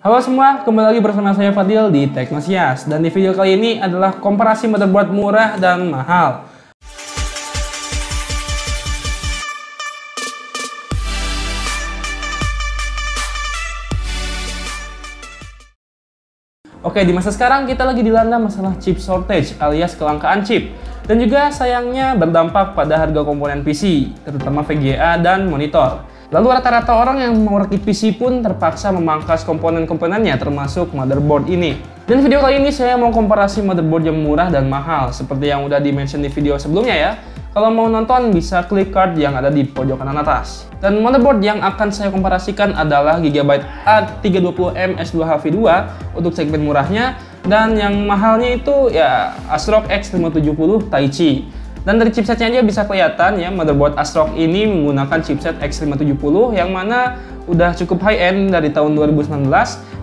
Halo semua, kembali lagi bersama saya Fadil di Teknosias. Dan di video kali ini adalah komparasi motherboard murah dan mahal. Oke, di masa sekarang kita lagi dilanda masalah chip shortage alias kelangkaan chip. Dan juga sayangnya berdampak pada harga komponen PC, terutama VGA dan monitor. Lalu rata-rata orang yang mau rakit PC pun terpaksa memangkas komponen-komponennya termasuk motherboard ini. Dan video kali ini saya mau komparasi motherboard yang murah dan mahal seperti yang udah di-mention di video sebelumnya ya. Kalau mau nonton bisa klik card yang ada di pojok kanan atas. Dan motherboard yang akan saya komparasikan adalah Gigabyte A320M S2HV2 untuk segmen murahnya, dan yang mahalnya itu ya ASRock X570 Taichi. Dan dari chipsetnya aja bisa kelihatan ya, motherboard ASRock ini menggunakan chipset X570 yang mana udah cukup high-end dari tahun 2019.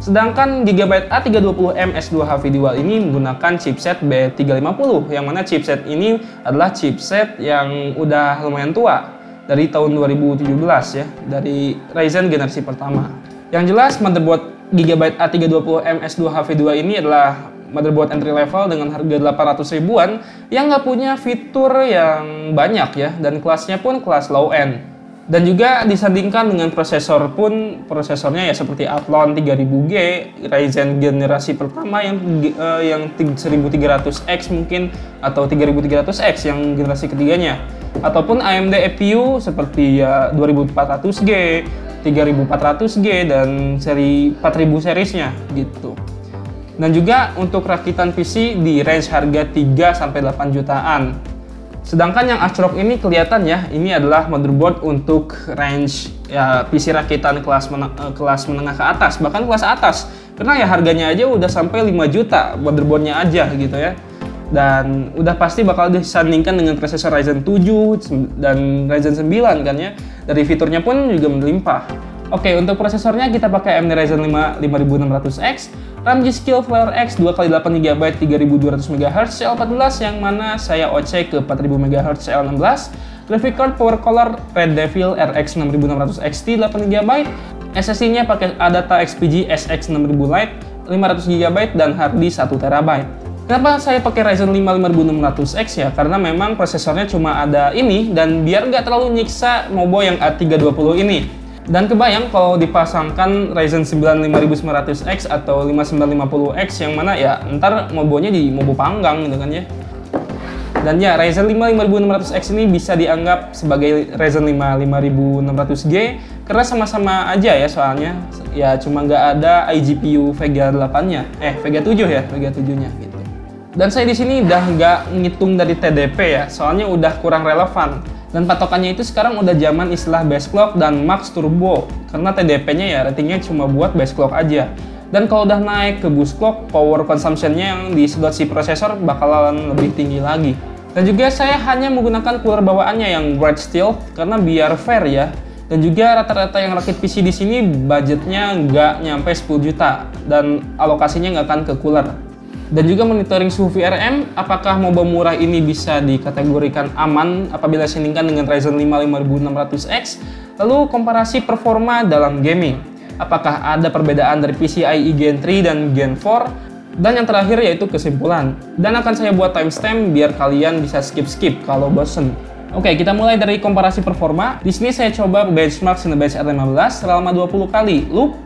Sedangkan Gigabyte A320M S2HV2 ini menggunakan chipset B350 yang mana chipset ini adalah chipset yang udah lumayan tua dari tahun 2017 ya, dari Ryzen generasi pertama. Yang jelas motherboard Gigabyte A320M S2HV2 ini adalah motherboard entry level dengan harga 800 ribuan yang nggak punya fitur yang banyak ya, dan kelasnya pun kelas low end. Dan juga disandingkan dengan prosesor pun, prosesornya ya seperti Athlon 3000G, Ryzen generasi pertama yang 1300X mungkin, atau 3300X yang generasi ketiganya, ataupun AMD EPU seperti ya 2400G, 3400G dan seri 4000 seriesnya gitu. Dan juga untuk rakitan PC di range harga 3-8 jutaan. Sedangkan yang ASRock ini kelihatan ya, ini adalah motherboard untuk range ya PC rakitan kelas menengah ke atas, bahkan kelas atas. Karena ya harganya aja udah sampai 5 juta motherboardnya aja gitu ya. Dan udah pasti bakal disandingkan dengan prosesor Ryzen 7 dan Ryzen 9 kan ya. Dari fiturnya pun juga melimpah. Oke, untuk prosesornya kita pakai AMD Ryzen 5 5600X, RAM G-Skill Flare X 2x8GB 3200 MHz CL14 yang mana saya OC ke 4000 MHz CL16, graphic card power color Red Devil RX 6600 XT 8GB, SSD-nya pakai Adata XPG SX 6000 Lite 500GB dan hard disk 1TB. Kenapa saya pakai Ryzen 5 5600X ya? Karena memang prosesornya cuma ada ini, dan biar nggak terlalu nyiksa Mobo yang A320 ini. Dan kebayang kalau dipasangkan Ryzen 9 5900X atau 5950X yang mana ya ntar mobonya di mobo panggang gitu kan ya. Dan ya Ryzen 5 5600X ini bisa dianggap sebagai Ryzen 5 5600G karena sama-sama aja ya, soalnya ya cuma nggak ada iGPU Vega 8-nya, Vega 7 ya, Vega 7-nya gitu. Dan saya di sini udah nggak ngitung dari TDP ya, soalnya udah kurang relevan. Dan patokannya itu sekarang udah zaman istilah base clock dan max turbo, karena TDP-nya ya ratingnya cuma buat base clock aja. Dan kalau udah naik ke boost clock, power consumption-nya yang disedot si prosesor bakalan lebih tinggi lagi. Dan juga saya hanya menggunakan cooler bawaannya yang Bright Steel karena biar fair ya. Dan juga rata-rata yang rakit PC di sini budgetnya nggak nyampe 10 juta dan alokasinya nggak akan ke cooler. Dan juga monitoring suhu VRM, apakah mobo murah ini bisa dikategorikan aman apabila disandingkan dengan Ryzen 5 5600X? Lalu komparasi performa dalam gaming, apakah ada perbedaan dari PCIe Gen 3 dan Gen 4? Dan yang terakhir yaitu kesimpulan. Dan akan saya buat timestamp biar kalian bisa skip-skip kalau bosen. Oke, kita mulai dari komparasi performa. Di sini saya coba benchmark Cinebench R15 selama 20 kali loop,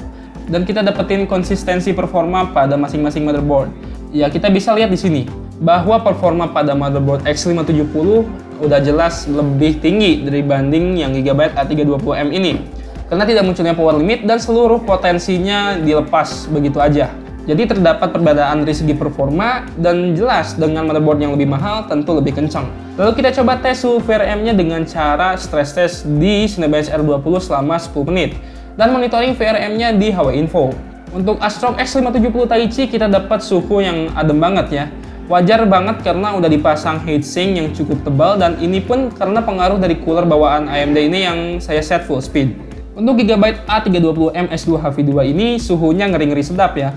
dan kita dapetin konsistensi performa pada masing-masing motherboard. Ya, kita bisa lihat di sini bahwa performa pada motherboard X570 udah jelas lebih tinggi dibanding yang Gigabyte A320M ini. Karena tidak munculnya power limit dan seluruh potensinya dilepas begitu aja. Jadi terdapat perbedaan dari segi performa, dan jelas dengan motherboard yang lebih mahal tentu lebih kencang. Lalu kita coba tes suhu VRM-nya dengan cara stress test di Cinebench R20 selama 10 menit. Dan monitoring VRM-nya di HWinfo. Untuk ASRock X570 Taichi kita dapat suhu yang adem banget ya. Wajar banget karena udah dipasang heatsink yang cukup tebal, dan ini pun karena pengaruh dari cooler bawaan AMD ini yang saya set full speed. Untuk Gigabyte A320M S2HV2 ini suhunya ngeri-ngeri sedap ya.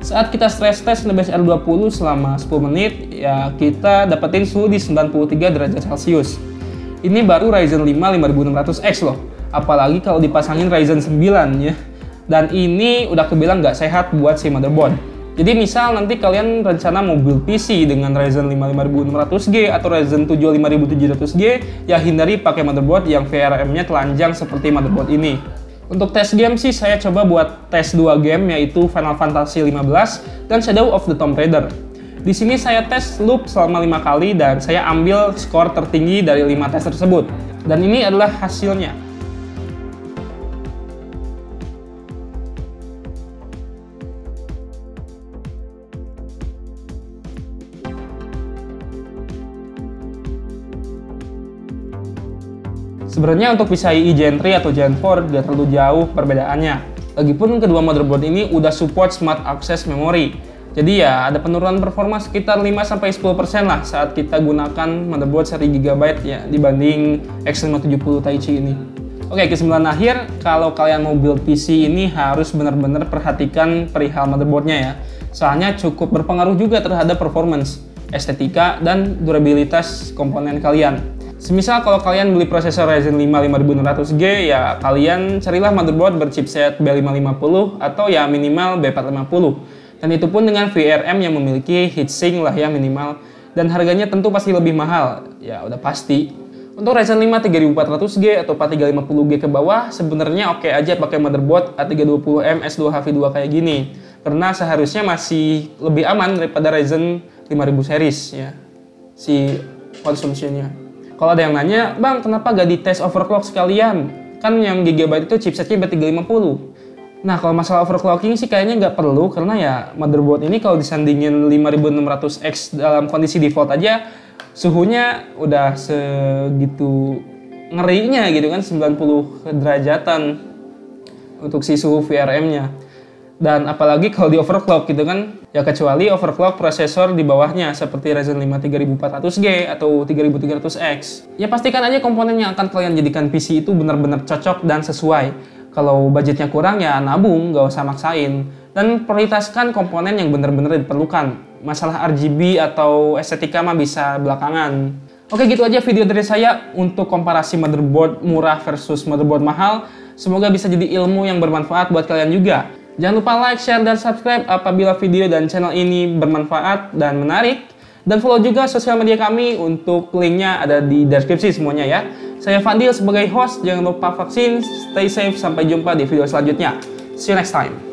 Saat kita stress test Cinebench R20 selama 10 menit ya kita dapetin suhu di 93 derajat Celcius. Ini baru Ryzen 5 5600X loh. Apalagi kalau dipasangin Ryzen 9 ya. Dan ini udah kebilang nggak sehat buat si motherboard. Jadi misal nanti kalian rencana mau build PC dengan Ryzen 5 5600G atau Ryzen 7 5700G, ya hindari pakai motherboard yang VRM-nya telanjang seperti motherboard ini. Untuk tes game sih saya coba buat tes 2 game, yaitu Final Fantasy 15 dan Shadow of the Tomb Raider. Di sini saya tes loop selama 5 kali dan saya ambil skor tertinggi dari 5 tes tersebut. Dan ini adalah hasilnya. Sebenarnya untuk PCIe Gen 3 atau Gen 4 tidak terlalu jauh perbedaannya. Lagipun kedua motherboard ini udah support Smart Access Memory. Jadi ya ada penurunan performa sekitar 5-10% lah saat kita gunakan motherboard seri Gigabyte ya dibanding X570 Taichi ini. Oke, kesimpulan akhir, kalau kalian mau build PC ini harus benar-benar perhatikan perihal motherboardnya ya. Soalnya cukup berpengaruh juga terhadap performance, estetika, dan durabilitas komponen kalian. Semisal kalau kalian beli prosesor Ryzen 5 5600G, ya kalian carilah motherboard berchipset B550 atau ya minimal B450. Dan itu pun dengan VRM yang memiliki heatsink lah ya minimal. Dan harganya tentu pasti lebih mahal, ya udah pasti. Untuk Ryzen 5 3400G atau 4350G ke bawah, sebenarnya oke aja pakai motherboard A320M S2HV2 kayak gini. Karena seharusnya masih lebih aman daripada Ryzen 5000 series ya, si konsumsinya. Kalau ada yang nanya, bang kenapa gak dites overclock sekalian? Kan yang Gigabyte itu chipsetnya B350. Nah kalau masalah overclocking sih kayaknya nggak perlu, karena ya motherboard ini kalau disandingin 5600X dalam kondisi default aja, suhunya udah segitu ngerinya gitu kan, 90 derajatan untuk si suhu VRM-nya. Dan apalagi kalau di overclock gitu kan, ya kecuali overclock prosesor di bawahnya seperti Ryzen 5 3400G atau 3300X. Ya pastikan aja komponen yang akan kalian jadikan PC itu benar-benar cocok dan sesuai. Kalau budgetnya kurang ya nabung, nggak usah maksain. Dan prioritaskan komponen yang benar-benar diperlukan. Masalah RGB atau estetika mah bisa belakangan. Oke, gitu aja video dari saya untuk komparasi motherboard murah versus motherboard mahal. Semoga bisa jadi ilmu yang bermanfaat buat kalian juga. Jangan lupa like, share, dan subscribe apabila video dan channel ini bermanfaat dan menarik. Dan follow juga sosial media kami, untuk linknya ada di deskripsi semuanya ya. Saya Fadil sebagai host, jangan lupa vaksin, stay safe, sampai jumpa di video selanjutnya. See you next time.